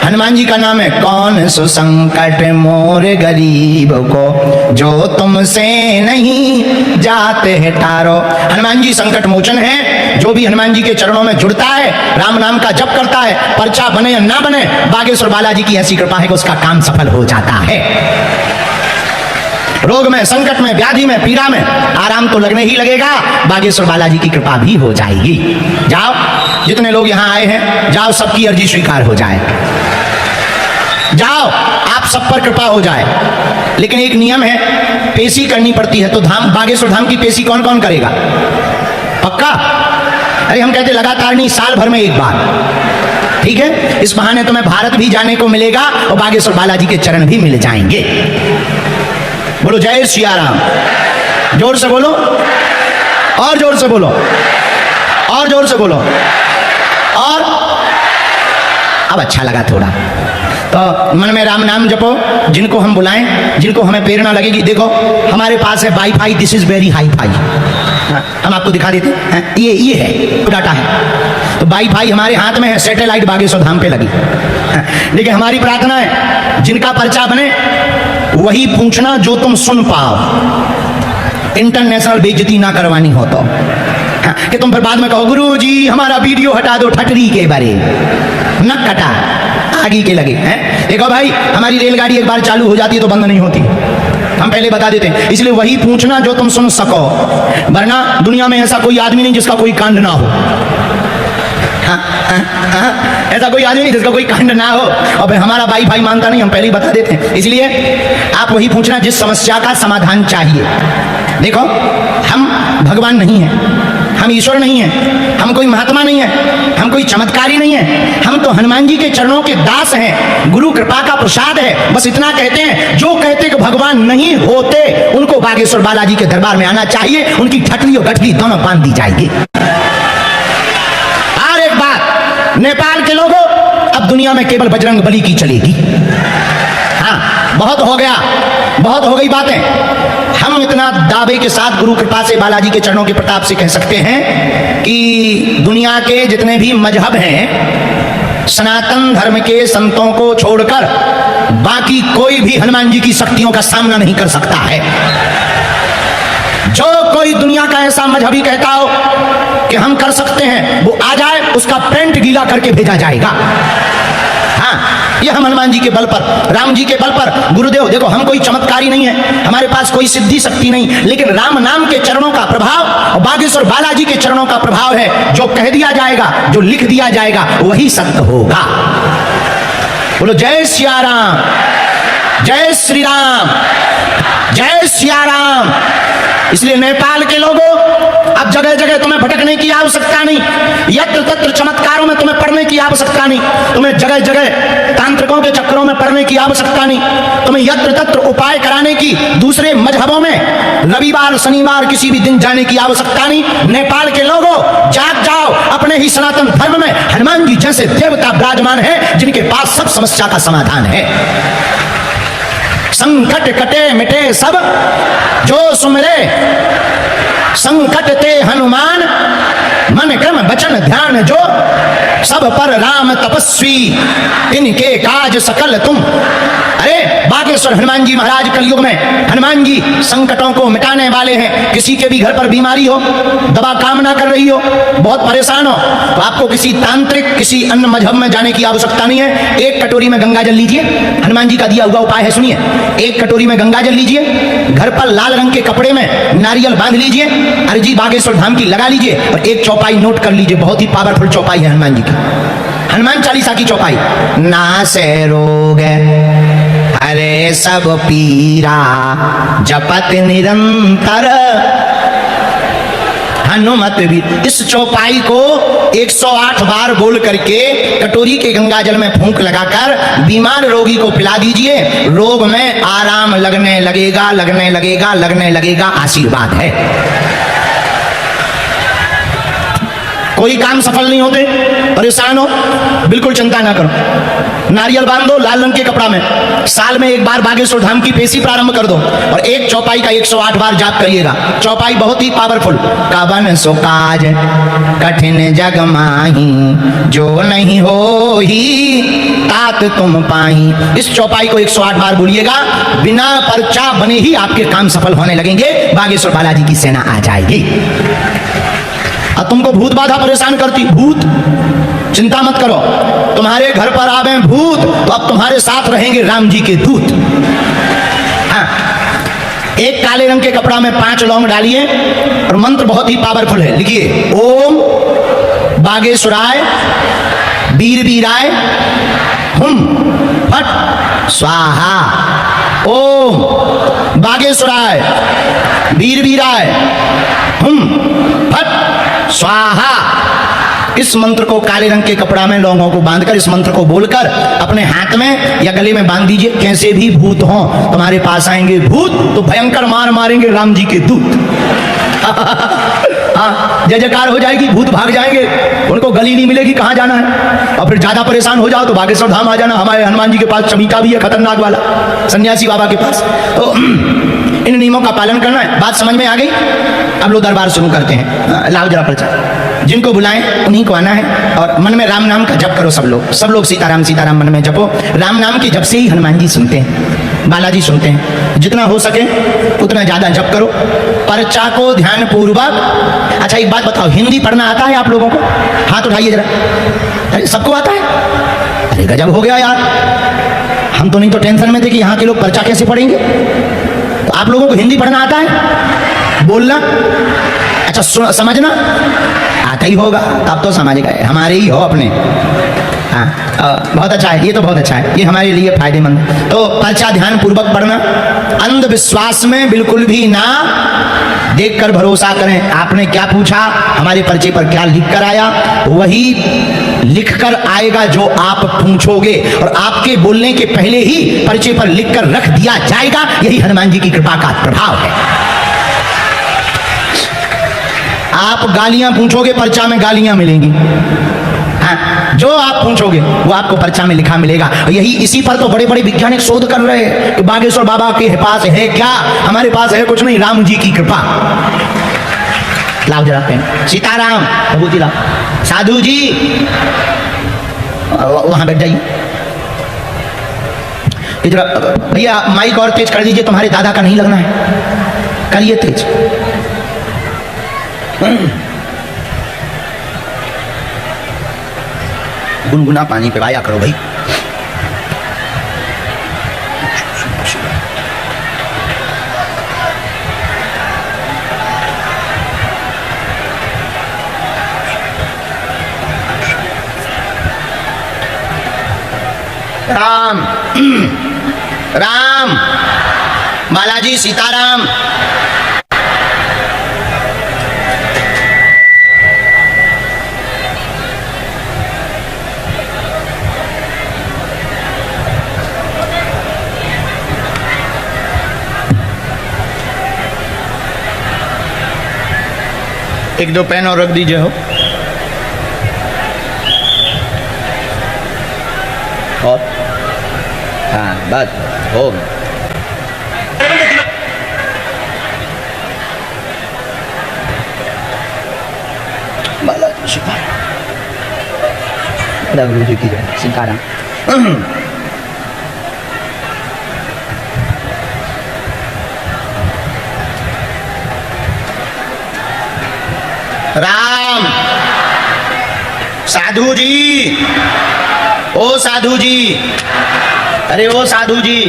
हनुमान जी का नाम है। कौन सो संकट मोर गरीब को, जो तुमसे नहीं जाते है टारो। हनुमान जी संकट मोचन है। जो भी हनुमान जी के चरणों में जुड़ता है, राम नाम का जप करता है, पर्चा बने या ना बने, बागेश्वर बालाजी की ऐसी कृपा है कि उसका काम सफल हो जाता है। रोग में, संकट में, व्याधि में, पीड़ा में आराम तो लगने ही लगेगा, बागेश्वर बालाजी की कृपा भी हो जाएगी। जाओ, जितने लोग यहां आए हैं, जाओ, सबकी अर्जी स्वीकार हो जाए। जाओ, आप सब पर कृपा हो जाए। लेकिन एक नियम है, पेशी करनी पड़ती है। तो धाम, बागेश्वर धाम की पेशी कौन कौन करेगा? पक्का? अरे हम कहते लगातार नहीं, साल भर में एक बार। ठीक है, इस बहाने तुम्हें भारत भी जाने को मिलेगा और बागेश्वर बालाजी के चरण भी मिल जाएंगे। बोलो जय सिया राम। जोर से बोलो, और जोर से बोलो, और जोर से बोलो। और अब अच्छा लगा थोड़ा। तो मन में राम नाम जपो। जिनको हम बुलाएं, जिनको हमें प्रेरणा लगेगी, देखो हमारे पास है wifi, this is very hi fi. हम आपको दिखा देते हैं, ये है डाटा है। तो वाईफाई हमारे हाथ में है, सैटेलाइट बागेश्वर धाम पे लगी। लेकिन हमारी प्रार्थना है, जिनका पर्चा बने वही पूछना जो तुम सुन पाओ। इंटरनेशनल बेइज्जती ना करवानी हो तो, कि तुम फिर बाद में कहो गुरुजी हमारा वीडियो हटा दो ठटरी के बारे न कटा, आगे के लगे हैं। देखो भाई, हमारी रेलगाड़ी एक बार चालू हो जाती है तो बंद नहीं होती, हम पहले बता देते हैं। इसलिए वही पूछना जो तुम सुन सको, वरना दुनिया में ऐसा कोई आदमी नहीं जिसका कोई कांड ना हो। ऐसा कोई आदमी नहीं जिसका कोई कांड ना हो। अब हमारा वाईफाई मानता नहीं, हम पहले ही बता देते हैं। इसलिए आप वही पूछना जिस समस्या का समाधान चाहिए। देखो, हम भगवान नहीं हैं, हम ईश्वर नहीं हैं, हम कोई महात्मा नहीं है, हम कोई चमत्कारी नहीं है। हम तो हनुमान जी के चरणों के दास हैं, गुरु कृपा का प्रसाद है। बस इतना कहते हैं, जो कहते कि भगवान नहीं होते उनको बागेश्वर बालाजी के दरबार में आना चाहिए, उनकी ठटली और गठली दोनों बांध दी जाएगी। और एक बात, नेपाल के लोगों, अब दुनिया में केवल बजरंग बली की चलेगी। हाँ, बहुत हो गया, बहुत हो गई बातें। हम इतना दावे के साथ गुरु कृपा से, बालाजी के चरणों के प्रताप से कह सकते हैं कि दुनिया के जितने भी मजहब हैं, सनातन धर्म के संतों को छोड़कर बाकी कोई भी हनुमान जी की शक्तियों का सामना नहीं कर सकता है। जो कोई दुनिया का ऐसा मजहबी कहता हो कि हम कर सकते हैं, वो आ जाए, उसका पेंट गीला करके भेजा जाएगा। हाँ, ये हम हनुमान जी के बल पर, राम जी के बल पर, गुरुदेव देखो हम कोई चमत्कारी नहीं है, हमारे पास कोई सिद्धि शक्ति नहीं, लेकिन राम नाम के चरणों का प्रभाव और बागेश्वर बालाजी के चरणों का प्रभाव है। जो कह दिया जाएगा, जो लिख दिया जाएगा, वही सत्य होगा। बोलो जय सिया राम, जय श्री राम, जय सिया राम। इसलिए नेपाल के लोगों, अब जगह जगह तुम्हें भटकने की आवश्यकता नहीं, यत्र तत्र चमत्कारों में तुम्हें पढ़ने की आवश्यकता नहीं, तुम्हें जगह जगह तांत्रिकों के चक्करों में पढ़ने की आवश्यकता नहीं, तुम्हें यत्र तत्र उपाय कराने की, दूसरे मजहबों में रविवार शनिवार किसी भी दिन जाने की आवश्यकता नहीं। नेपाल के लोगों, जाग जाओ, अपने ही सनातन धर्म में हनुमान जी जैसे देवता विराजमान है, जिनके पास सब समस्या का समाधान है। संकट कटे मिटे सब जो सुमरे, संकट ते हनुमान मन क्रम वचन ध्यान जो, सब पर राम तपस्वी इनके काज सकल तुम। अरे बागेश्वर हनुमान जी महाराज कलयुग में, हनुमान जी संकटों को मिटाने वाले हैं। किसी के भी घर पर बीमारी हो, दवा काम ना कर रही हो, बहुत परेशान हो, तो आपको किसी तांत्रिक, किसी अन्य मजहब में जाने की आवश्यकता नहीं है। एक कटोरी में गंगा जल लीजिए, हनुमान जी का दिया हुआ उपाय है, सुनिए। एक कटोरी में गंगा जल लीजिए, घर पर लाल रंग के कपड़े में नारियल बांध लीजिए, अर्जी बागेश्वर धाम की लगा लीजिए और एक चौपाई नोट कर लीजिए। बहुत ही पावरफुल चौपाई है हनुमान जी की, हनुमान चालीसा की चौपाई। नासे रोग हरे सब पीरा, जपत निरंतर हनुमत भी। इस चौपाई को 108 बार बोल करके कटोरी के गंगा जल में फूंक लगाकर बीमार रोगी को पिला दीजिए, रोग में आराम लगने लगेगा, लगने लगेगा, लगने लगेगा। आशीर्वाद है। कोई काम सफल नहीं होते, परेशान हो, बिल्कुल चिंता ना करो। नारियल बांध दो लाल रंग के कपड़ा में, साल में एक बार बागेश्वर धाम की पेशी प्रारंभ कर दो और एक चौपाई का 108 बार जाप करिएगा। चौपाई बहुत ही पावरफुल। कवन सो काज कठिन जग माही, जो नहीं हो ही तात तुम पाही। इस चौपाई को 108 बार बोलिएगा, बिना पर्चा बने ही आपके काम सफल होने लगेंगे, बागेश्वर बालाजी की सेना आ जाएगी। अब तुमको भूत बाधा परेशान करती, भूत चिंता मत करो, तुम्हारे घर पर आ गए भूत तो अब तुम्हारे साथ रहेंगे राम जी के दूत। हाँ, एक काले रंग के कपड़ा में 5 लौंग डालिए और मंत्र बहुत ही पावरफुल है, लिखिए ओम बागेश्वराय वीर वीराय हुम फट स्वाहा। ओम बागेश्वराय वीर वीराय हुम फट स्वाहा। इस मंत्र को काले रंग के कपड़ा में लौंगों को बांधकर, इस मंत्र को बोलकर अपने हाथ में या गले में बांध दीजिए। कैसे भी भूत हो तुम्हारे पास आएंगे भूत तो भयंकर मार मारेंगे राम जी के दूत। हाँ, जय जयकार हो जाएगी, भूत भाग जाएंगे, उनको गली नहीं मिलेगी कहाँ जाना है। और फिर ज्यादा परेशान हो जाओ तो बागेश्वर धाम आ जाना, हमारे हनुमान जी के पास चमीका भी है खतरनाक वाला, सन्यासी बाबा के पास। तो इन नियमों का पालन करना है। बात समझ में आ गई? अब लोग दरबार शुरू करते हैं। लाओ जरा पर्चा, जिनको बुलाएं उन्हीं को आना है और मन में राम नाम का जप करो। सब लोग सीताराम सीताराम मन में जपो। राम नाम के जप से ही हनुमान जी सुनते हैं, बालाजी सुनते हैं। जितना हो सके उतना ज्यादा जप करो, पर्चा को ध्यान पूर्वक। अच्छा एक बात बताओ, हिंदी पढ़ना आता है आप लोगों को? हाथ उठाइए जरा। अरे सबको आता है? अरे गजब हो गया यार, हम तो नहीं तो टेंशन में थे कि यहाँ के लोग पर्चा कैसे पढ़ेंगे। तो आप लोगों को हिंदी पढ़ना आता है, बोलना अच्छा, समझना आता ही होगा, तब तो समझ गए, हमारे ही हो अपने। हाँ, बहुत अच्छा है, ये तो बहुत अच्छा है, ये हमारे लिए फायदेमंद। तो पर्चा ध्यान पूर्वक पढ़ना, अंधविश्वास में बिल्कुल भी ना देखकर भरोसा करें। आपने क्या पूछा, हमारे पर्चे पर क्या लिख कर आया, वही लिख कर आएगा जो आप पूछोगे, और आपके बोलने के पहले ही पर्चे पर लिख कर रख दिया जाएगा। यही हनुमान जी की कृपा का प्रभाव है। आप गालियां पूछोगे, पर्चा में गालियां मिलेंगी। हाँ, जो आप पूछोगे वो आपको पर्चा में लिखा मिलेगा। यही इसी पर तो बड़े बड़े वैज्ञानिक शोध कर रहे हैं कि बागेश्वर बाबा के पास है क्या, हमारे पास है कुछ नहीं, राम जी की कृपा। लाओ जरा पेन, सीताराम भगवती लाओ। साधु जी वहां बैठ जाइए। भैया माइक और तेज कर दीजिए, तुम्हारे दादा का नहीं लगना है, करिए तेज। गुनगुना पानी पिलाया करो भाई। राम राम बालाजी सीताराम। एक दो पेन और रख दीजिए। हो और हाँ बस हो गया। बालाजी सीताराम, गुरु जी की जय, सीताराम। राम साधु जी, ओ साधु जी, अरे ओ साधु जी,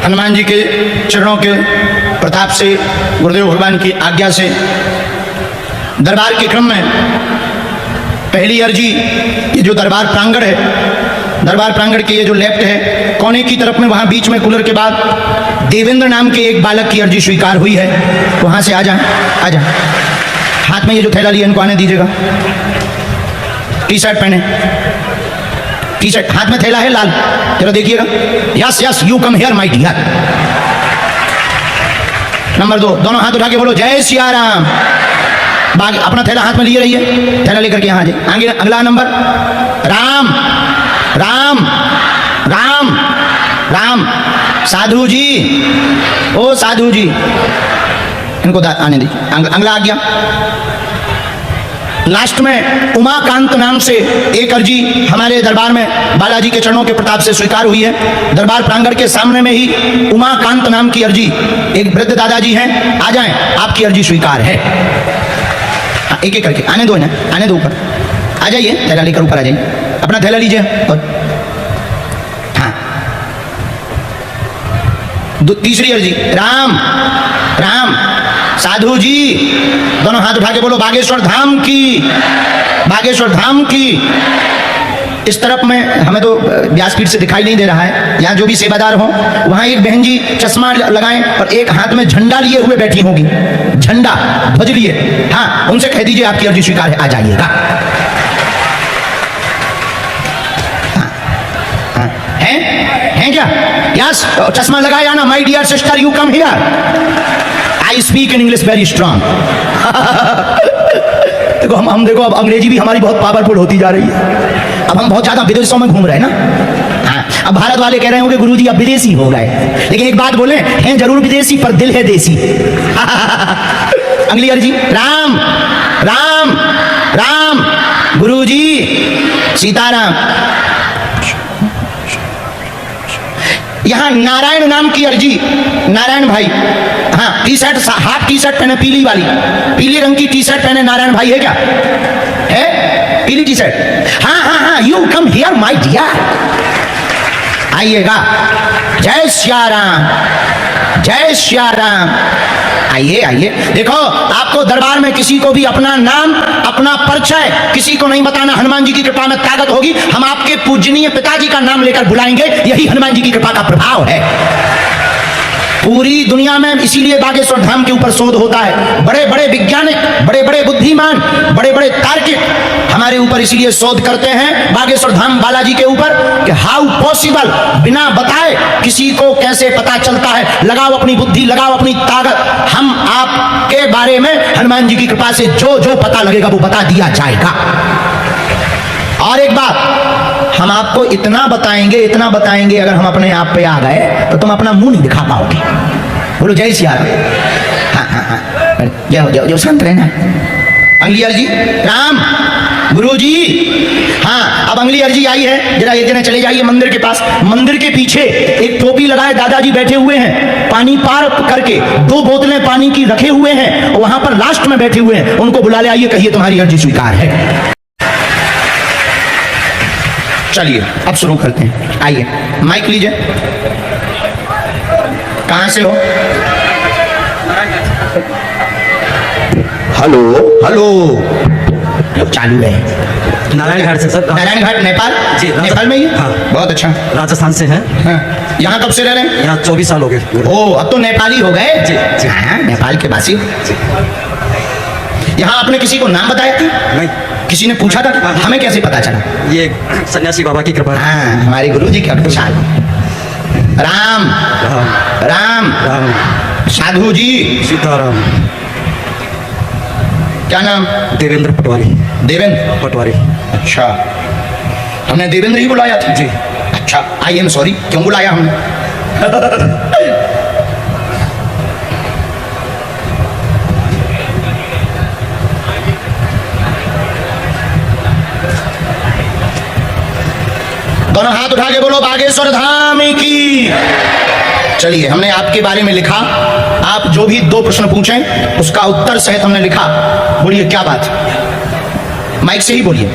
हनुमान जी के चरणों के प्रताप से, गुरुदेव भगवान की आज्ञा से दरबार के क्रम में पहली अर्जी, ये जो दरबार प्रांगण है, दरबार प्रांगण के ये जो लेफ्ट है कोने की तरफ में, वहाँ बीच में कूलर के बाद देवेंद्र नाम के एक बालक की अर्जी स्वीकार हुई है। वहाँ से आ जाए, आ जाए। हाथ में ये जो थैला लिया इनको आने दीजिएगा। टी शर्ट पहने, टी शर्ट, हाथ में थैला है लाल, जरा देखिएगा। Yes yes, you come here my dear. Number 2, दोनों हाथ उठा के बोलो जय सिया राम। बाकी अपना थैला हाथ में लिए रहिए, थैला लेकर के यहाँ आ जाइए। आगे अगला नंबर, राम राम राम राम। साधु जी, ओ साधु जी, इनको आने दीजिए। अगला आ गया। लास्ट में उमाकांत नाम से एक अर्जी हमारे दरबार में बालाजी के चरणों के प्रताप से स्वीकार हुई है। दरबार प्रांगण के सामने में ही उमाकांत नाम की अर्जी, एक वृद्ध दादाजी हैं, आ जाएं, आपकी अर्जी स्वीकार है। एक एक करके आने दो ना, आने दो, ऊपर आ जाइए, थैला लेकर ऊपर आ जाइए, अपना थैला लीजिए। और हाँ, तीसरी अर्जी, राम राम। साधु जी, दोनों हाथ उठा के बोलो बागेश्वर धाम की, बागेश्वर धाम की। इस तरफ में हमें तो व्यासपीठ से दिखाई नहीं दे रहा है, यहाँ जो भी सेवादार हो, वहाँ एक बहन जी चश्मा लगाएं और एक हाथ में झंडा लिए हुए बैठी होंगी, झंडा ध्वज लिए। हाँ, उनसे कह दीजिए आपकी अर्जी स्वीकार है, आ जाइएगा। हैं क्या? यस, चश्मा लगाया ना। My dear sister, you come here. I speak in English very strong. देखो हम देखो, अब अंग्रेजी भी हमारी बहुत पावरफुल होती जा रही है। अब हम बहुत ज्यादा विदेशों में घूम रहे हैं ना। हाँ, अब भारत वाले कह रहे होंगे गुरुजी अब विदेशी हो गए, लेकिन एक बात बोले, हैं जरूर विदेशी पर दिल है देसी। अगली अर्जी, राम राम राम। गुरुजी सीताराम। यहाँ नारायण नाम की अर्जी, नारायण भाई। हाँ, T shirt, half T shirt पहने, पीली वाली, पीले रंग की टी शर्ट पहने नारायण भाई है क्या? है पीली टी शर्ट। हाँ हाँ हाँ, you come here my dear, आइएगा। जय श्या राम, जय श्या राम। आइए आइए। देखो, आपको दरबार में किसी को भी अपना नाम, अपना परिचय किसी को नहीं बताना। हनुमान जी की कृपा में ताकत होगी, हम आपके पूजनीय पिताजी का नाम लेकर बुलाएंगे। यही हनुमान जी की कृपा का प्रभाव है पूरी दुनिया में। इसीलिए बागेश्वर धाम के ऊपर शोध होता है। बड़े बड़े वैज्ञानिक, बड़े बड़े बुद्धिमान, बड़े बड़े तार्किक हमारे ऊपर इसीलिए शोध करते हैं, बागेश्वर धाम बालाजी के ऊपर, कि हाउ पॉसिबल, बिना बताए किसी को कैसे पता चलता है। लगाओ अपनी बुद्धि, लगाओ अपनी ताकत, हम आपके बारे में हनुमान जी की कृपा से जो जो पता लगेगा वो बता दिया जाएगा। और एक बात, हम आपको इतना बताएंगे, अगर हम अपने आप पे आ गए तो तुम अपना मुंह नहीं दिखा पाओगे। बोलो जय सिया राम। हाँ हाँ हाँ, जाओ जाओ जाओ, शांत रहना। अगली अर्जी, राम। गुरु जी, हाँ, अब अगली अर्जी आई है, जरा एक जने चले जाइए मंदिर के पास। मंदिर के पीछे एक टोपी लगाए दादाजी बैठे हुए हैं, पानी पार करके 2 बोतलें पानी की रखे हुए हैं, वहां पर लास्ट में बैठे हुए हैं। उनको बुला ले, आइए, कहिए तुम्हारी अर्जी स्वीकार है। चलिए अब शुरू करते हैं, आइए, माइक लीजिए। कहां से हो? हेलो हेलो, चालू है। नारायण घाट से सर। नारायण घाट नेपाल? जी, नेपाल में ही? हाँ। बहुत अच्छा। राजस्थान से हैं। हाँ। यहाँ कब से रह रहे हैं? यहाँ 24 साल हो गए। ओ, अब तो नेपाली हो गए। जी जी। हाँ, नेपाल के वासी। यहाँ आपने किसी को नाम बताया था? नहीं। किसी ने पूछा था? हमें कैसे पता चला? ये सन्यासी बाबा की कृपा है। हाँ, हमारे गुरु जी का खुशहाल। राम राम राम राम। साधु जी सीताराम। क्या नाम? देवेंद्र पटवारी। देवेंद्र पटवारी। अच्छा, हमने देवेंद्र ही बुलाया था? जी। अच्छा, आई एम सॉरी, क्यों बुलाया हमने? दोनों हाथ उठा के बोलो बागेश्वर धाम की। चलिए, हमने आपके बारे में लिखा, आप जो भी 2 प्रश्न पूछें उसका उत्तर सहित हमने लिखा। बोलिए क्या बात? माइक से ही बोलिए।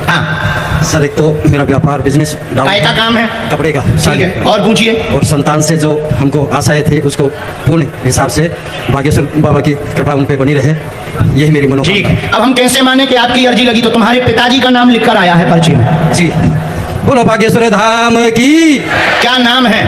हाँ, सर एक तो मेरा व्यापार बिजनेस काय का काम है? कपड़े का ठीक है, और पूछिए। और संतान से जो हमको आशाएं थी उसको पूर्ण हिसाब से बागेश्वर बाबा की कृपा उन पे बनी रहे, यही मेरी ठीक मनोकामना है, अब हम कैसे माने कि आपकी अर्जी लगी? तो तुम्हारे पिताजी का नाम लिखकर आया है पर्ची में। है। जी, बोलो बागेश्वर धाम की। क्या नाम है?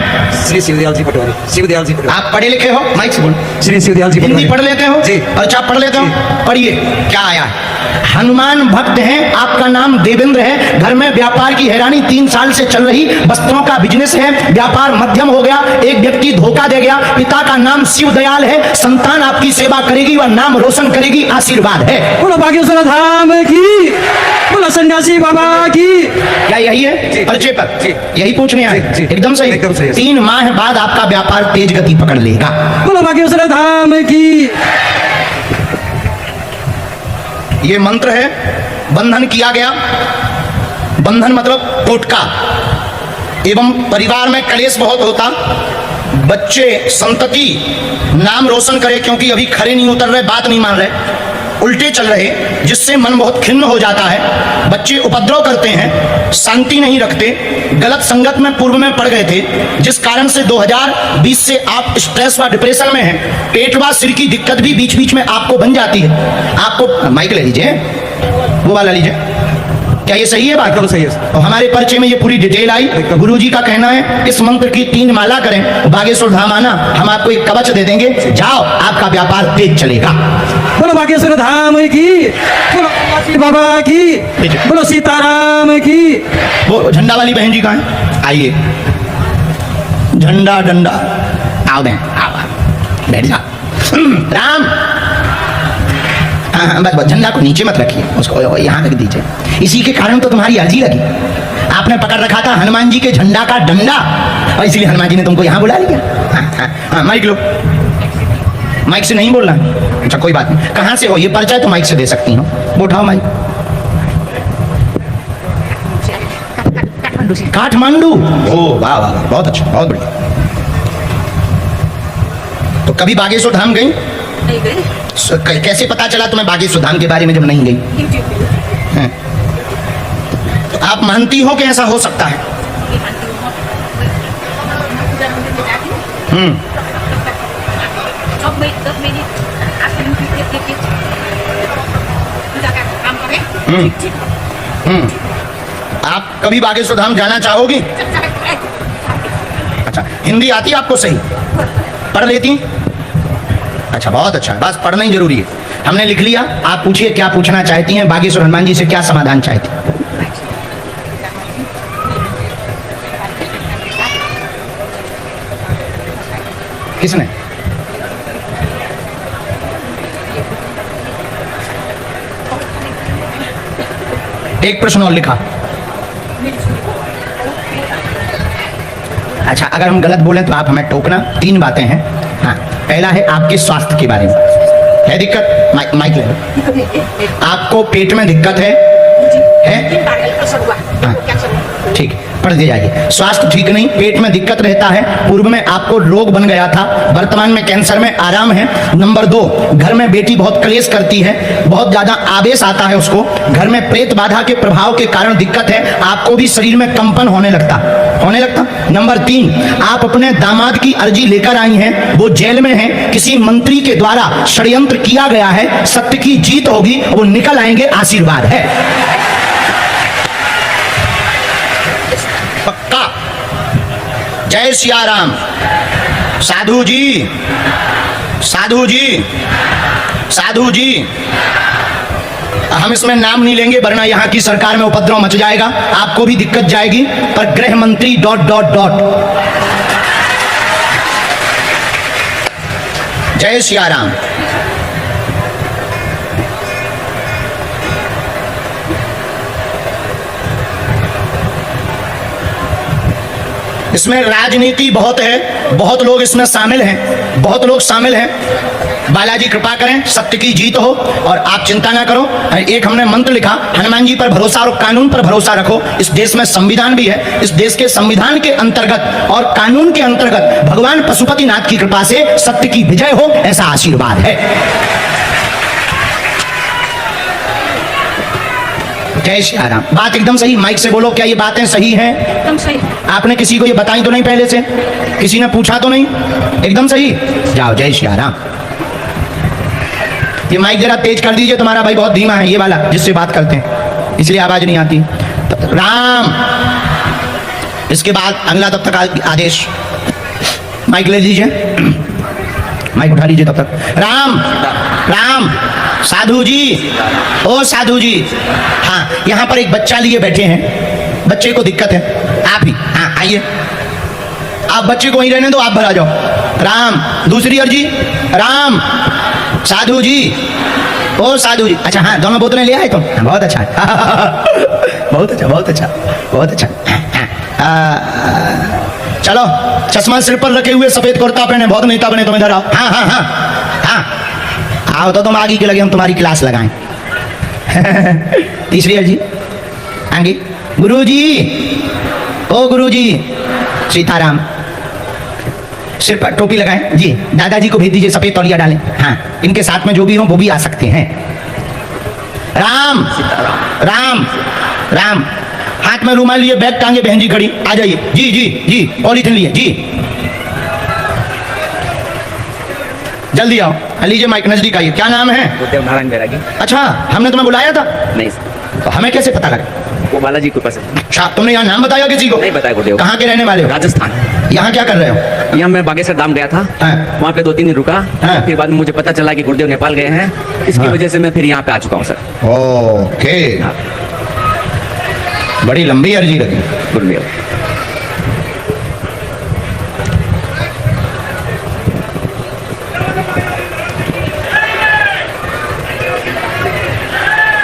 श्री शिवदयाल जी पटवारी। शिवदयाल जी पटवारी। आप पढ़े लिखे हो? माइक से बोलो। श्री शिवदयाल जी हिंदी पटवारी। पढ़ लेते हो? जी। पर्चा पढ़ लेते हो? पढ़िए क्या आया है। हनुमान भक्त हैं, आपका नाम देवेंद्र है, घर में व्यापार की हैरानी 3 साल से चल रही, वस्त्रों का बिजनेस है, व्यापार मध्यम हो गया, एक व्यक्ति धोखा दे गया, पिता का नाम शिवदयाल है, संतान आपकी सेवा करेगी व नाम रोशन करेगी, आशीर्वाद है। बोलो बागेश्वर धाम की। बोलो सन्यासी बाबा की। क्या यही है जी। पर्चे पर? जी। यही पूछने आए? जी, जी। एकदम सही। एकदम सही। 3 माह बाद आपका व्यापार तेज गति पकड़ लेगा। बोलो बागेश्वर धाम की। ये मंत्र है, बंधन किया गया। बंधन मतलब टोटका। एवं परिवार में कलेश बहुत होता, बच्चे संतति नाम रोशन करे, क्योंकि अभी खरे नहीं उतर रहे, बात नहीं मान रहे, उल्टे चल रहे, जिससे मन बहुत खिन्न हो जाता है। बच्चे उपद्रव करते हैं, शांति नहीं रखते, गलत संगत में पूर्व में पड़ गए थे, जिस कारण से 2020 से आप स्ट्रेस व डिप्रेशन में हैं। पेट व सिर की दिक्कत भी बीच बीच में आपको बन जाती है। आपको माइक ले लीजिए, वो वाला लीजिए। क्या ये सही है बात? एकदम सही है। और हमारे पर्चे में ये पूरी डिटेल आई। गुरुजी का कहना है इस मंत्र की 3 माला करें, बागेश्वर धाम आना, हम आपको एक कवच दे देंगे, जाओ आपका व्यापार तेज चलेगा। बोलो बागेश्वर धाम की। बोलो सन्यासी बाबा की। बोलो सीताराम की। वो झंडा वाली बहन जी कहाँ है? आइए, झंडा डंडा आओ बहन, आओ बैठ जाओ। राम, हाँ बस झंडा को नीचे मत रखिए, उसको यहाँ रख दीजिए। इसी के कारण तो तुम्हारी अर्जी लगी। आपने पकड़ रखा था हनुमान जी के झंडा का डंडा, और इसलिए हनुमान जी ने तुमको यहाँ बुला लिया। हाँ, माइक लो। माइक से नहीं बोलना? अच्छा कोई बात नहीं। कहाँ से हो? ये पर्चा है तो माइक से दे सकती हो, वो उठाओ माइक। काठमांडू। ओ वाह वाह, बहुत अच्छा, बहुत बढ़िया। तो कभी बागेश्वर धाम गई? नहीं गई। कैसे पता चला तुम्हें बागेश्वर धाम के बारे में जब नहीं गई? हैं? तो आप मानती हो कि ऐसा हो सकता है? आप कभी बागेश्वर धाम जाना चाहोगी? अच्छा, हिंदी आती आपको सही? पढ़ लेती? अच्छा, बहुत अच्छा, बस पढ़ना ही जरूरी है। हमने लिख लिया। आप पूछिए क्या पूछना चाहती हैं, बागेश्वर हनुमान जी से क्या समाधान चाहती हैं? किसने? एक प्रश्न और लिखा। अच्छा, अगर हम गलत बोलें तो आप हमें टोकना। 3 बातें हैं। हाँ, पहला है आपके स्वास्थ्य के बारे में है दिक्कत? माइक ले लो। आपको पेट में दिक्कत है? हाँ, ठीक, पढ़ दे जाइए। स्वास्थ्य ठीक नहीं, पेट में दिक्कत रहता है, पूर्व में आपको रोग बन गया था, वर्तमान में कैंसर में आराम है। नंबर 2, घर में बेटी बहुत क्लेश करती है, बहुत ज्यादा आवेश आता है उसको, घर में प्रेत बाधा के प्रभाव के कारण दिक्कत है, आपको भी शरीर में कंपन होने लगता। नंबर 3, आप अपने दामाद की अर्जी लेकर आई हैं, वो जेल में है, किसी मंत्री के द्वारा षड्यंत्र किया गया है, सत्य की जीत होगी, वो निकल आएंगे, आशीर्वाद है पक्का। जय सिया राम। साधु जी, साधु जी, साधु जी, हम इसमें नाम नहीं लेंगे वरना यहाँ की सरकार में उपद्रव मच जाएगा, आपको भी दिक्कत जाएगी। पर गृह मंत्री ... जय सिया राम। इसमें राजनीति बहुत है, बहुत लोग इसमें शामिल हैं, बहुत लोग शामिल हैं। बालाजी कृपा करें, सत्य की जीत हो और आप चिंता ना करो। एक हमने मंत्र लिखा, हनुमान जी पर भरोसा और कानून पर भरोसा रखो। इस देश में संविधान भी है, इस देश के संविधान के अंतर्गत और कानून के अंतर्गत भगवान पशुपतिनाथ की कृपा से सत्य की विजय हो, ऐसा आशीर्वाद है। जय श्री राम। बात एकदम सही, माइक से बोलो, क्या ये बातें सही हैं? एकदम सही। आपने किसी को ये बताई तो नहीं पहले से? किसी ने पूछा तो नहीं? एकदम सही। जाओ, जय श्री राम। ये माइक जरा तेज कर दीजिए, तुम्हारा भाई बहुत धीमा है, ये वाला जिससे बात करते हैं, इसलिए आवाज नहीं आती। राम। इसके बाद अगला तब तक आदेश। माइक ले लीजिए, माइक उठा लीजिए तब तक। राम राम। साधु जी, ओ साधु जी, हाँ यहाँ पर एक बच्चा लिए बैठे हैं, बच्चे को दिक्कत है, आप ही, हाँ आइए, आप बच्चे को वहीं रहने दो, आप भरा जाओ। राम। दूसरी अर्जी। राम। साधु जी, ओ साधु जी, अच्छा हाँ दोनों बोतलें ले आए तुम, बहुत अच्छा बहुत अच्छा बहुत अच्छा बहुत अच्छा। चलो, चश्मा सिर पर रखे हुए, सफेद कुर्ता पहने, बहुत नेता बने तुम, इधर आओ। हाँ हाँ हाँ हाँ, आओ तो तुम आगे के लगे, हम तुम्हारी क्लास लगाएं। तीसरी अर्जी आगे। गुरुजी, ओ गुरुजी, सीताराम। सिर पर टोपी लगाएं जी, दादाजी को भेज दीजिए, सफेद तौलिया डालें। हाँ, इनके साथ में जो भी हो वो भी आ सकते हैं। राम राम राम। हाथ में रुमाल लिए, बैग टांगे, बहन जी खड़ी, आ जाइए जी जी जी, पॉलीथिन लिए जी, जल्दी आओ। लीजिए माइक, नजदीक आइए। क्या नाम है? गुरुदेव नारायण बैरागी। अच्छा, हमने तुम्हें बुलाया था? नहीं, तो हमें कैसे पता लगा? वो बालाजी के पास है। अच्छा, तुमने यहाँ नाम बताया किसी को? नहीं बताया गुरुदेव। कहाँ के रहने वाले हो? राजस्थान। यहाँ क्या कर रहे हो? यहाँ मैं बागेश्वर धाम गया था, हाँ। वहाँ पे 2-3 दिन रुका, हाँ। फिर बाद में मुझे पता चला कि गुरुदेव नेपाल गए हैं, इसकी हाँ। वजह से मैं फिर यहाँ पे आ चुका हूँ सर। ओके, बड़ी लंबी अर्जी लगी गुरुदेव।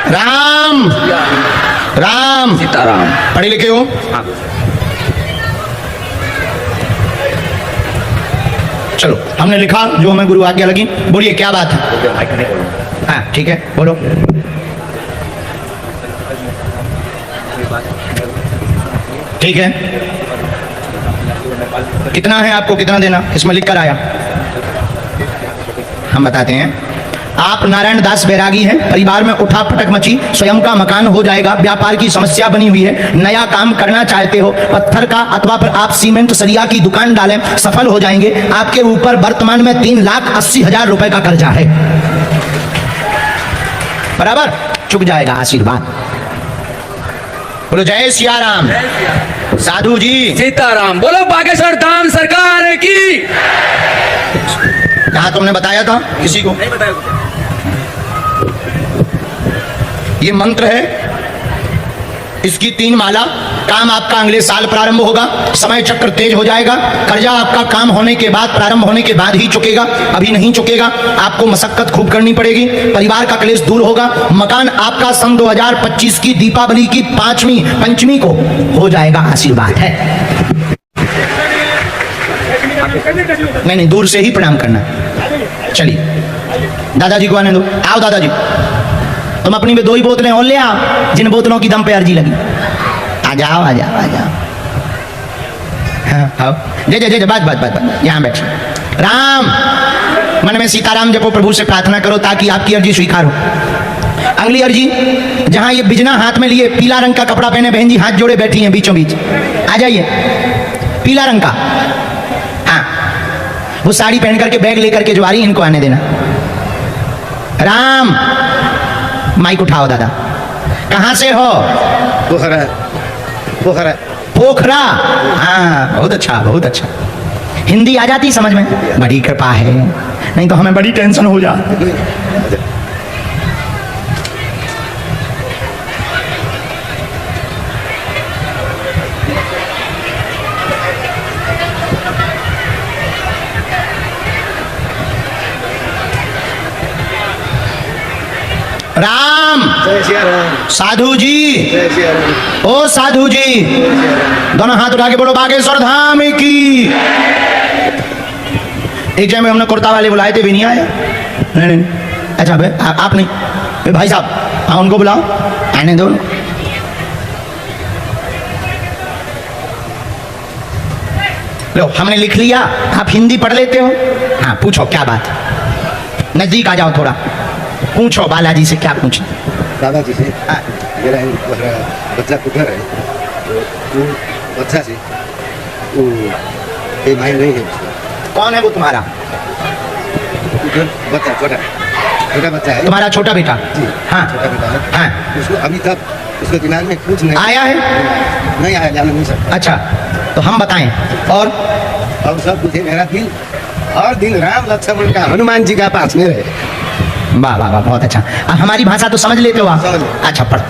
राम राम। सीताराम। पढ़े लिखे हो? हाँ। चलो, हमने लिखा जो हमें गुरु आज्ञा लगी। बोलिए क्या बात है? गुरुदेव माइक नहीं बोलूँ। हाँ ठीक है, बोलो। ठीक है, कितना है आपको, कितना देना? इसमें लिख कर आया, हम बताते हैं। आप नारायण दास बैरागी हैं, परिवार में उठा पटक मची, स्वयं का मकान हो जाएगा, व्यापार की समस्या बनी हुई है, नया काम करना चाहते हो, पत्थर का अथवा फिर आप सीमेंट सरिया की दुकान डालें, सफल हो जाएंगे। आपके ऊपर वर्तमान में 3,80,000 रुपए का कर्जा है, बराबर चुक जाएगा, आशीर्वाद। बोलो जय सिया राम। साधु जी, सीताराम। बोलो बागेश्वर धाम सरकार की। कहा तुमने बताया था किसी को? नहीं बताया। ये मंत्र है, इसकी 3 माला। काम आपका अगले साल प्रारंभ होगा, समय चक्र तेज हो जाएगा, कर्जा आपका काम होने के बाद, प्रारंभ होने के बाद ही चुकेगा, अभी नहीं चुकेगा। आपको मशक्कत खूब करनी पड़ेगी, परिवार का क्लेश दूर होगा, मकान आपका सन 2025 की दीपावली की 5वीं पंचमी को हो जाएगा, आशीर्वाद है। नहीं, दूर से ही प्रणाम करना। चलिए, दादाजी को आने दो। आओ दादाजी, तुम अपनी में 2 ही बोतलें और ले आओ, जिन बोतलों की दम पे अर्जी लगी। आ जाओ आ जाओ आ जाओ। हाँ, आओ, जे जे जे जे, बस यहाँ बैठ। राम। मन में सीताराम जपो, प्रभु से प्रार्थना करो ताकि आपकी अर्जी स्वीकार हो। अगली अर्जी, जहाँ ये बिजना हाथ में लिए, पीला रंग का कपड़ा पहने बहन जी हाथ जोड़े बैठी हैं बीचों बीच, आ जाइए। पीला रंग का, हाँ, वो साड़ी पहन करके बैग लेकर के जो आ रही है, इनको आने देना। राम। माइक उठाओ दादा। कहाँ से हो? पोखरा। पोखरा। पोखरा। हाँ, बहुत अच्छा बहुत अच्छा। हिंदी आ जाती समझ में? बड़ी कृपा है, नहीं तो हमें बड़ी टेंशन हो जाती। राम। जय सिया राम। साधु जी, जय सिया राम। ओ साधु जी, दोनों हाथ उठा के बोलो बागेश्वर धाम की। एक जगह में हमने कुर्ता वाले बुलाए थे, भी नहीं आया। नहीं, अच्छा भाई आप नहीं, भाई साहब, हाँ उनको बुलाओ, आने दो। लो, हमने लिख लिया, आप हिंदी पढ़ लेते हो? हाँ, पूछो क्या बात। नजदीक आ जाओ थोड़ा, पूछो बालाजी से, क्या पूछो? दादाजी से मेरा बच्चा कुकर है, तो बच्चा से वो ये माइंड नहीं है उसका। कौन है वो तुम्हारा? कुकर बच्चा छोटा बच्चा है, तुम्हारा छोटा बेटा? जी हाँ छोटा बेटा है। हाँ, उसको अभी तक उसके दिमाग में कुछ नहीं आया है? नहीं आया, जाना नहीं सकता। अच्छा, तो हम बताएं। और सब कुछ है, मेरा दिल और दिन राम लक्ष्मण का हनुमान जी का पास में रहे। वाह वाह वाह, बहुत अच्छा। अब हमारी भाषा तो समझ लेते हो आप? समझ लेते। अच्छा, पढ़,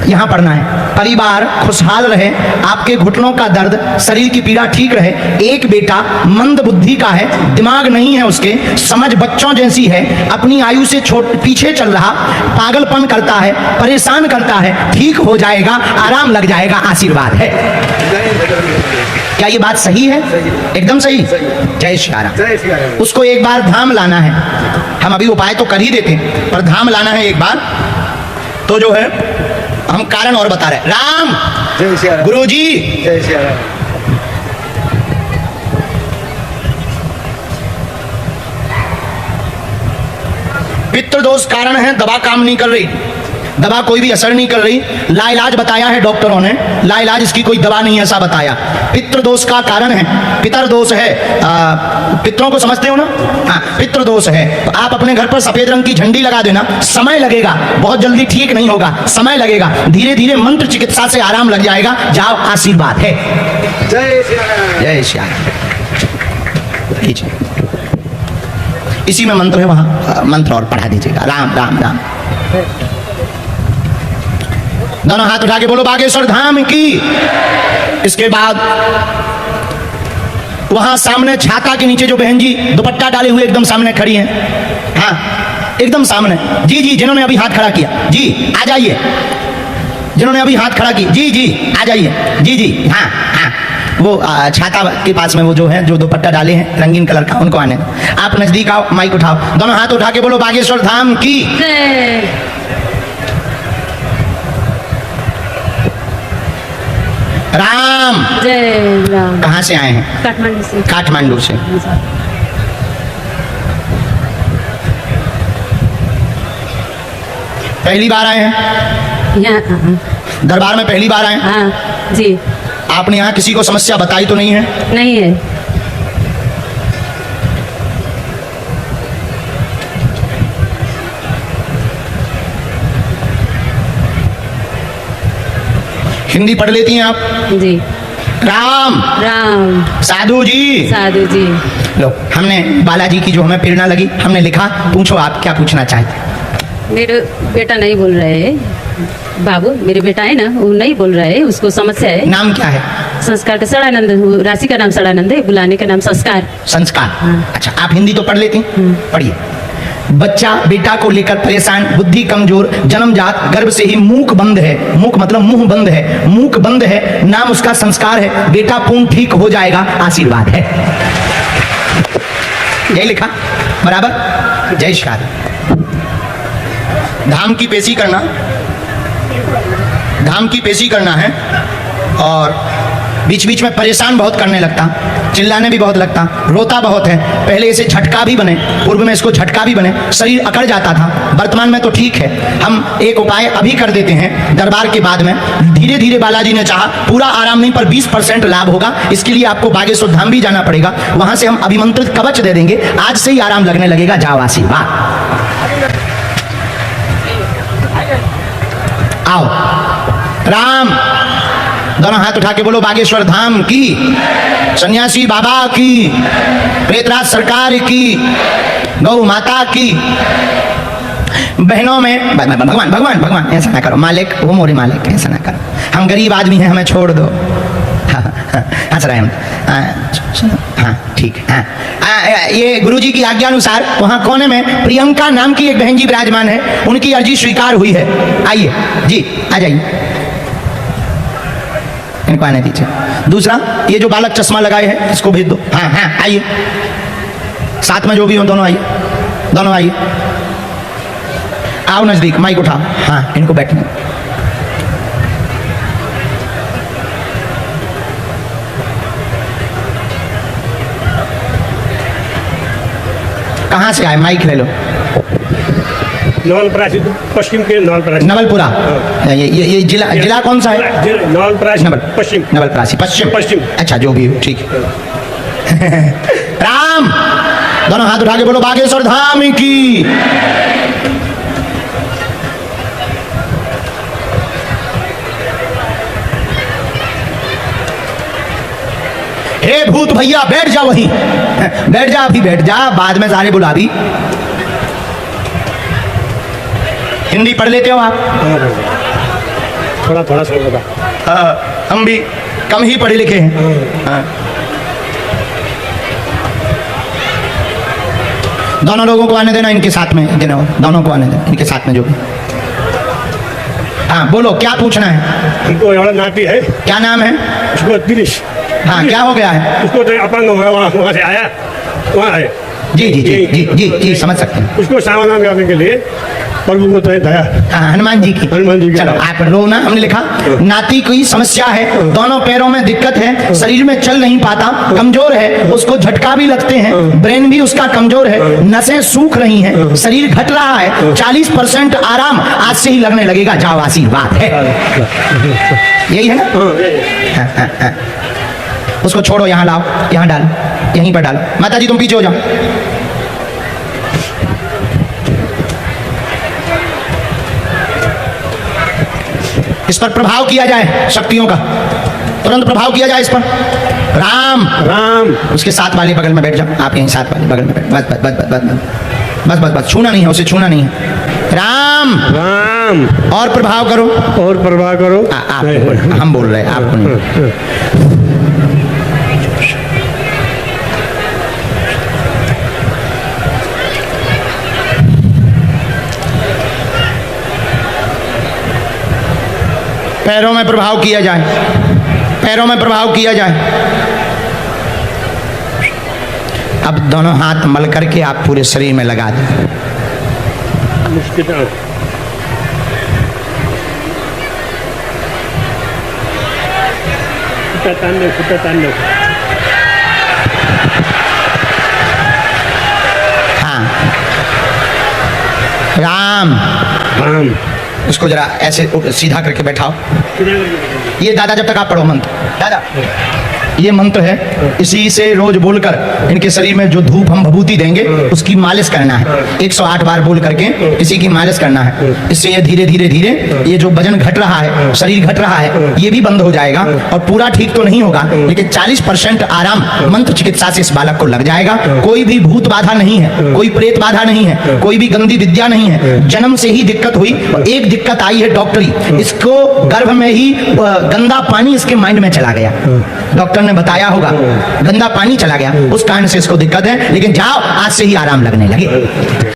यहाँ पढ़ना है। परिवार खुशहाल रहे, आपके घुटनों का दर्द, शरीर की पीड़ा ठीक रहे। एक बेटा मंद बुद्धि का है, दिमाग नहीं है उसके, समझ बच्चों जैसी है, अपनी आयु से पीछे चल रहा, पागलपन करता है, परेशान करता है, ठीक हो जाएगा, आराम लग जाएगा, आशीर्वाद है। क्या ये बात सही है? एकदम सही। जय श्री राम। जय श्री राम। उसको एक बार धाम लाना है। हम अभी उपाय तो कर ही देते हैं, पर धाम लाना है एक बार, तो जो है हम कारण और बता रहे हैं। राम, जय श्री राम। गुरुजी, जय श्री राम। पितृदोष कारण है, दवा काम नहीं कर रही, दवा कोई भी असर नहीं कर रही। लाइलाज बताया है डॉक्टरों ने, लाइलाज इसकी कोई दवा नहीं ऐसा बताया। पितृदोष का कारण है, पितृदोष है, पितरों को समझते हो ना? हाँ, पितृदोष है। तो आप अपने घर पर सफेद रंग की झंडी लगा देना, समय लगेगा, बहुत जल्दी ठीक नहीं होगा, समय लगेगा, धीरे धीरे मंत्र चिकित्सा से आराम लग जाएगा। जाओ, आशीर्वाद है। जय श्री राम। जय श्री राम। लीजिए, इसी में मंत्र है, वहां मंत्र और पढ़ा दीजिएगा। राम राम राम। दोनों हाथ उठा के बोलो बागेश्वर धाम की। इसके बाद वहां सामने छाता के नीचे जो बहन जी दुपट्टा डाले हुए एकदम सामने खड़ी हैं, हाँ एकदम सामने, जी जी, जिन्होंने अभी हाथ खड़ा किया, जी आ जाइए। जिन्होंने अभी हाथ खड़ा की, जी जी आ जाइए, जी जी, हाँ हाँ, वो छाता के पास में वो जो है, जो दुपट्टा डाले हैं रंगीन कलर का, उनको आने दो। आप नजदीक आओ, माइक उठाओ, दोनों हाथ उठा के बोलो बागेश्वर धाम की। राम, जय राम। कहाँ से आए हैं? काठमांडू से। काठमांडू से। पहली बार आए हैं यहाँ? दरबार में? पहली बार आए हैं? हाँ जी। आपने यहाँ किसी को समस्या बताई तो नहीं है? नहीं है। हिंदी पढ़ लेती हैं आप? जी। राम राम। साधु जी। साधु जी। लो, हमने बालाजी की जो हमें प्रेरणा लगी, हमने लिखा। पूछो आप क्या पूछना चाहते? मेरे बेटा नहीं बोल रहे है, बाबू मेरे बेटा है ना, वो नहीं बोल रहा है, उसको समस्या है। नाम क्या है? संस्कार का सड़ानंद, राशि का नाम सड़ानंद है, बुलाने का नाम संस्कार। संस्कार। हाँ। अच्छा, आप हिंदी तो पढ़ लेती? पढ़िए। बच्चा बेटा को लेकर परेशान, बुद्धि कमजोर, जन्मजात, गर्भ से ही मूक बंद है, मूक मतलब मुंह बंद है, मूक बंद है, नाम उसका संस्कार है, बेटा पूर्ण ठीक हो जाएगा, आशीर्वाद है। यही लिखा बराबर? जय श्री राम। धाम की पेशी करना, धाम की पेशी करना है, और बीच बीच में परेशान बहुत करने लगता, चिल्लाने भी बहुत लगता, रोता बहुत है, पहले इसे झटका भी बने, पूर्व में इसको झटका भी बने, शरीर अकड़ जाता था, वर्तमान में तो ठीक है। हम एक उपाय अभी कर देते हैं दरबार के बाद में, धीरे धीरे बालाजी ने चाहा, पूरा आराम नहीं पर 20% लाभ होगा। इसके लिए आपको बागेश्वर धाम भी जाना पड़ेगा, वहां से हम अभिमंत्रित कवच दे देंगे, आज से ही आराम लगने लगेगा। जाओ, आशीर्वाद। आओ, राम, दोनों हाथ उठा के बोलो बागेश्वर धाम की, सन्यासी बाबा की, प्रेतराज सरकार की, गौ माता की। बहनों में भगवान भगवान भगवान ऐसा ना करो, मालिक वो मोरे मालिक, ऐसा ना करो, हम गरीब आदमी हैं, हमें छोड़ दो। हंस रहे हम, हाँ ठीक है। ये गुरुजी की आज्ञा अनुसार वहाँ कोने में प्रियंका नाम की एक बहन जी विराजमान है, उनकी अर्जी स्वीकार हुई है। आइए जी, आ जाइए, इनको आने दीजिए। दूसरा, ये जो बालक चश्मा लगाए हैं इसको भेज दो। हाँ हाँ, आइए, साथ में जो भी हो दोनों आइए, दोनों आइए, आओ नजदीक, माइक उठाओ। हाँ, इनको बैठने। कहाँ से आए? माइक ले लो। नवलपरासी पश्चिम के नवलपरासी। नवलपुरा। ये जिला कौन सा है? नवलपरासी पश्चिम। नवलपरासी पश्चिम। पश्चिम। अच्छा, जो भी हो, ठीक है। राम, दोनों हाथ उठा के बोलो बागेश्वर धाम की। हे भूत भैया बैठ जा, वहीं बैठ जा, अभी बैठ जा, बाद में सारे बुला दी। हिंदी पढ़ लेते हो आप? थोड़ा थोड़ा समझ। हम भी कम ही पढ़े लिखे हैं। हाँ। दोनों लोगों को आने देना, इनके साथ में देना, दोनों को आने देना, इनके साथ में जो भी। हाँ बोलो, क्या पूछना है? उनको एवढा नाती है। क्या नाम है? उसको दिनेश। हाँ, क्या हो गया है? उसको तो अपंग हो गया, वहाँ से आया, वहाँ आए। जी जी जी जी जी जी, समझ सकते हैं। उसको समाधान करने के लिए प्रभु को तो दया। हाँ, हनुमान जी की। हनुमान जी की। चलो आप रो ना, हमने लिखा नाती की समस्या है, दोनों पैरों में दिक्कत है, शरीर में चल नहीं पाता, कमजोर है, उसको झटका भी लगते हैं, ब्रेन भी उसका कमजोर है, नसें सूख रही हैं, शरीर घट रहा है, 40% आराम आज से ही लगने लगेगा। जाओ, आशीर्वाद है। यही है ना? हाँ, हाँ, हाँ। उसको छोड़ो, यहाँ लाओ, यहाँ डाल, यहीं पर डालो। माता जी तुम पीछे हो जाओ। इस पर प्रभाव किया जाए शक्तियों का, तुरंत प्रभाव किया जाए इस पर। राम राम। उसके साथ वाले बगल में बैठ जाओ, आप यहीं साथ वाले बगल में बैठ। बस बस बस बस बस बस बस बस, छूना नहीं है उसे, छूना नहीं है। राम राम। और प्रभाव करो, और प्रभाव करो। आप, हम बोल रहे हैं, आपको नहीं। पैरों में प्रभाव किया जाए, पैरों में प्रभाव किया जाए। अब दोनों हाथ मल करके आप पूरे शरीर में लगा दें। मुश्किल। हाँ, राम राम। इसको जरा ऐसे सीधा करके बैठाओ। ये दादा, जब तक आप पढ़ो मंत्र, दादा ये मंत्र है, इसी से रोज बोलकर इनके शरीर में जो धूप हम भभूति देंगे उसकी मालिश करना है। 108 बार बोल करके इसी की मालिश करना है। इससे ये धीरे धीरे धीरे ये जो वजन घट रहा है, शरीर घट रहा है, ये भी बंद हो जाएगा। और पूरा ठीक तो नहीं होगा, लेकिन 40% आराम मंत्र चिकित्सा से इस बालक को लग जाएगा। कोई भी भूत बाधा नहीं है, कोई प्रेत बाधा नहीं है, कोई भी गंदी विद्या नहीं है। जन्म से ही दिक्कत हुई, और एक दिक्कत आई है डॉक्टरी, इसको गर्भ में ही गंदा पानी इसके माइंड में चला गया। डॉक्टर ने बताया होगा, गंदा पानी चला गया, उस कारण से इसको दिक्कत है। लेकिन जाओ, आज से ही आराम लगने लगे।